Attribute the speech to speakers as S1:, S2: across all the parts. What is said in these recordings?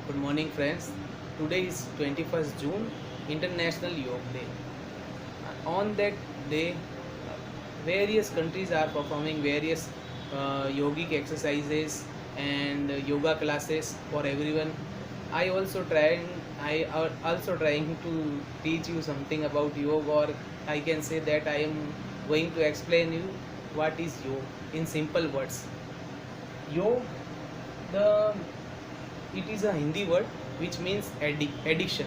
S1: Good morning, friends. Today is 21st June, International Yoga Day. On that day, various countries are performing various yogic exercises and yoga classes for everyone. I also trying I are also trying to teach you something about yoga, or I can say that I am going to explain you what is yoga in simple words. Yoga, the it is a Hindi word which means addiction.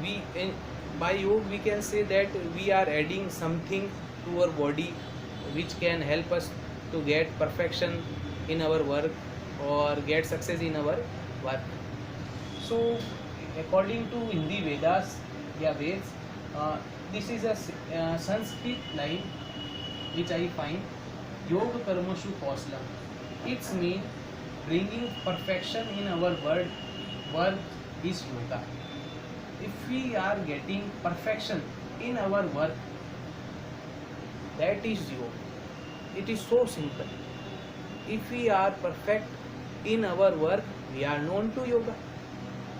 S1: We in, by yoga we can say that we are adding something to our body which can help us to get perfection in our work or get success in our work. So, according to Hindi Vedas, Veds, this is a Sanskrit line which I find Yoga Karmashu Kauslam. It's mean bringing perfection in our work is yoga. If we are getting perfection in our work, that is yoga. It is so simple. If we are perfect in our work, we are known to yoga.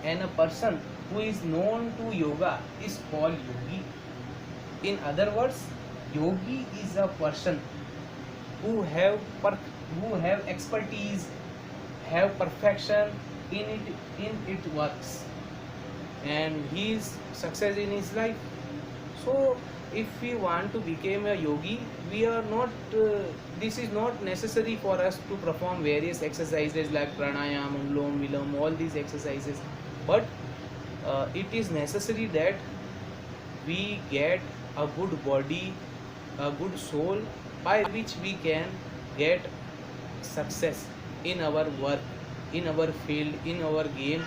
S1: And a person who is known to yoga is called yogi. In other words, yogi is a person who have expertise, have perfection in it works, and he is success in his life. So if we want to become a yogi, we are not this is not necessary for us to perform various exercises like pranayam, umlom vilom, all these exercises, but it is necessary that we get a good body, a good soul, by which we can get success in our work, in our field, in our game,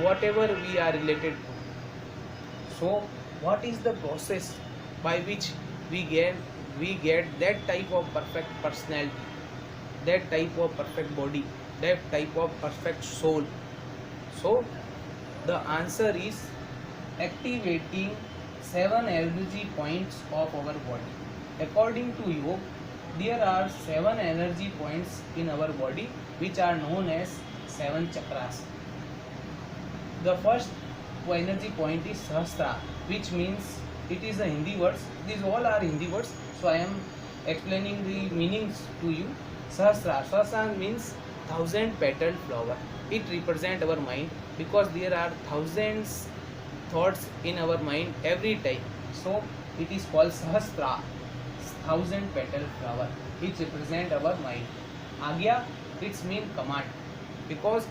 S1: whatever we are related to. So what is the process by which we get that type of perfect personality, that type of perfect body, that type of perfect soul? So the answer is activating 7 energy points of our body. According to yoga, there are 7 energy points in our body which are known as 7 chakras. The first energy point is Sahasrara, which means it is a Hindi words. These all are Hindi words, so I am explaining the meanings to you. Sahasrara. Sahasrara means 1,000 petal flower. It represents our mind because there are thousands thoughts in our mind every time. So it is called Sahasrara, 1,000 petal flower. It represents our mind. Agya, it's mean command, because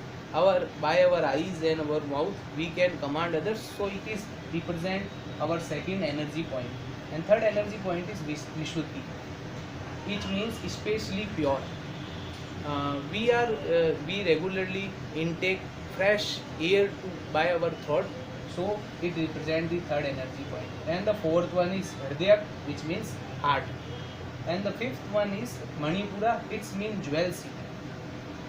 S1: by our eyes and our mouth we can command others, so it is represent our second energy point. And third energy point is Vishuddhi, which means especially pure. We regularly intake fresh air by our throat, so it represents the third energy point. And the fourth one is Hridayak, which means heart. And the fifth one is Manipura, it's mean jewel city,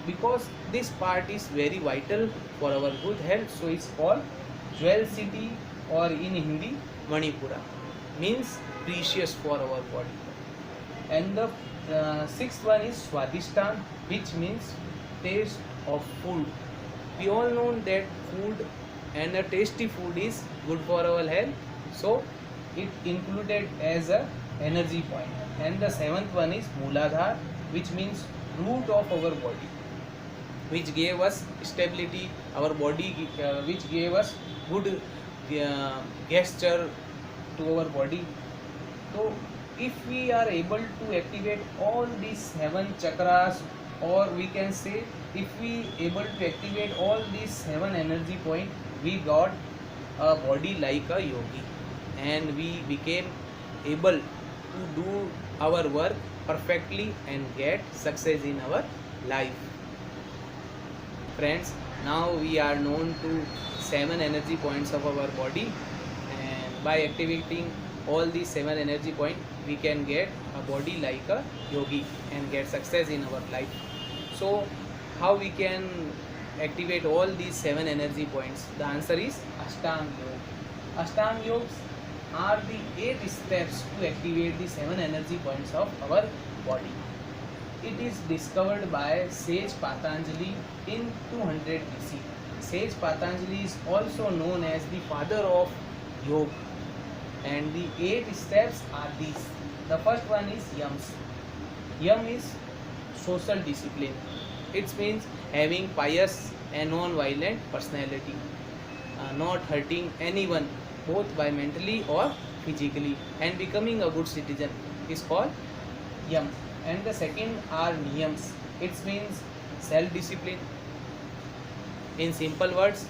S1: because this part is very vital for our good health, so it's called jewel city, or in Hindi Manipura, means precious for our body. And the sixth one is Swadhisthana, which means taste of food. We all know that food and a tasty food is good for our health, so it included as a energy point. And the seventh one is Mooladhara, which means root of our body, which gave us stability, our body, which gave us good gesture to our body. So if we are able to activate all these 7 chakras, or we can say if we able to activate all these 7 energy point, we got a body like a yogi, and we became able to do our work perfectly and get success in our life. Friends, now we are known to 7 energy points of our body, and by activating all these 7 energy points, we can get a body like a yogi and get success in our life. So how we can activate all these 7 energy points? The answer is Ashtanga Yoga. Ashtanga Yogas are the 8 steps to activate the 7 energy points of our body. It is discovered by sage Patanjali in 200 BC. Sage Patanjali is also known as the father of yoga. And the 8 steps are these. The first one is yams. Yam is social discipline. It means having pious and non-violent personality, not hurting anyone both by mentally or physically, and becoming a good citizen is called yam. And the second are niyams. It means self-discipline. In simple words,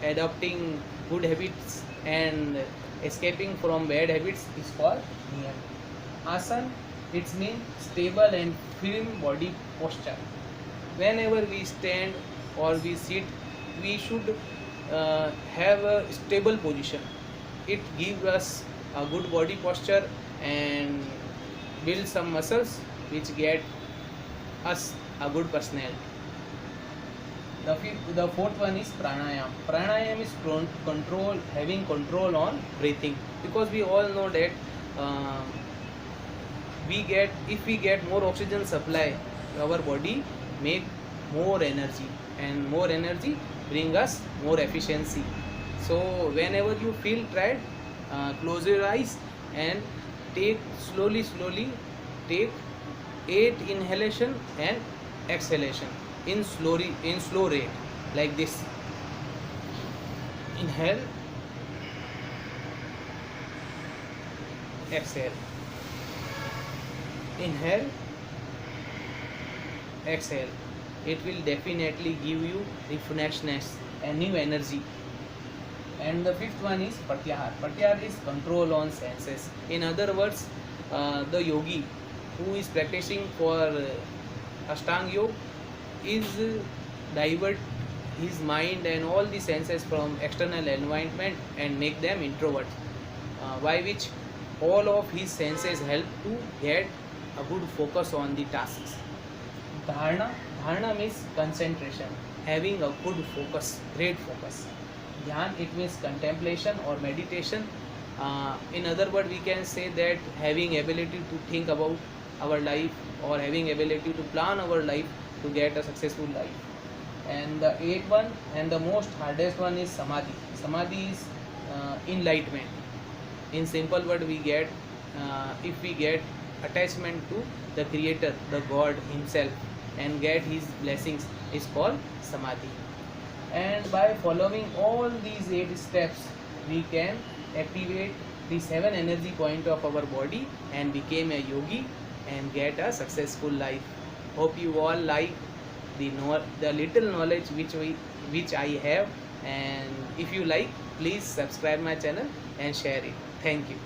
S1: adopting good habits and escaping from bad habits is called niyam. Asan, it means stable and firm body posture. Whenever we stand or we sit, we should have a stable position. It gives us a good body posture and build some muscles which get us a good personality. The fourth one is pranayam. Pranayam is having control on breathing, because we all know that if we get more oxygen supply, our body make more energy, and more energy bring us more efficiency. So whenever you feel tired, close your eyes and take slowly take 8 inhalation and exhalation in slow rate, like this. Inhale, exhale, inhale, exhale. It will definitely give you refreshness and new energy. And the fifth one is pratyahar. Pratyahar is control on senses. In other words, the yogi who is practicing for Ashtanga Yoga is divert his mind and all the senses from external environment and make them introvert, by which all of his senses help to get a good focus on the tasks. Dharana means concentration, having a good focus, great focus. Dhyan, it means contemplation or meditation. In other words, we can say that having ability to think about our life, or having ability to plan our life to get a successful life. And the eighth one and the most hardest one is samadhi. Samadhi is enlightenment. In simple word, we get if we get attachment to the creator, the God himself, and get his blessings, is called samadhi. And by following all these 8 steps, we can activate the 7 energy point of our body and become a yogi and get a successful life. Hope you all like the little knowledge which I have, and if you like, please subscribe my channel and share it. Thank you.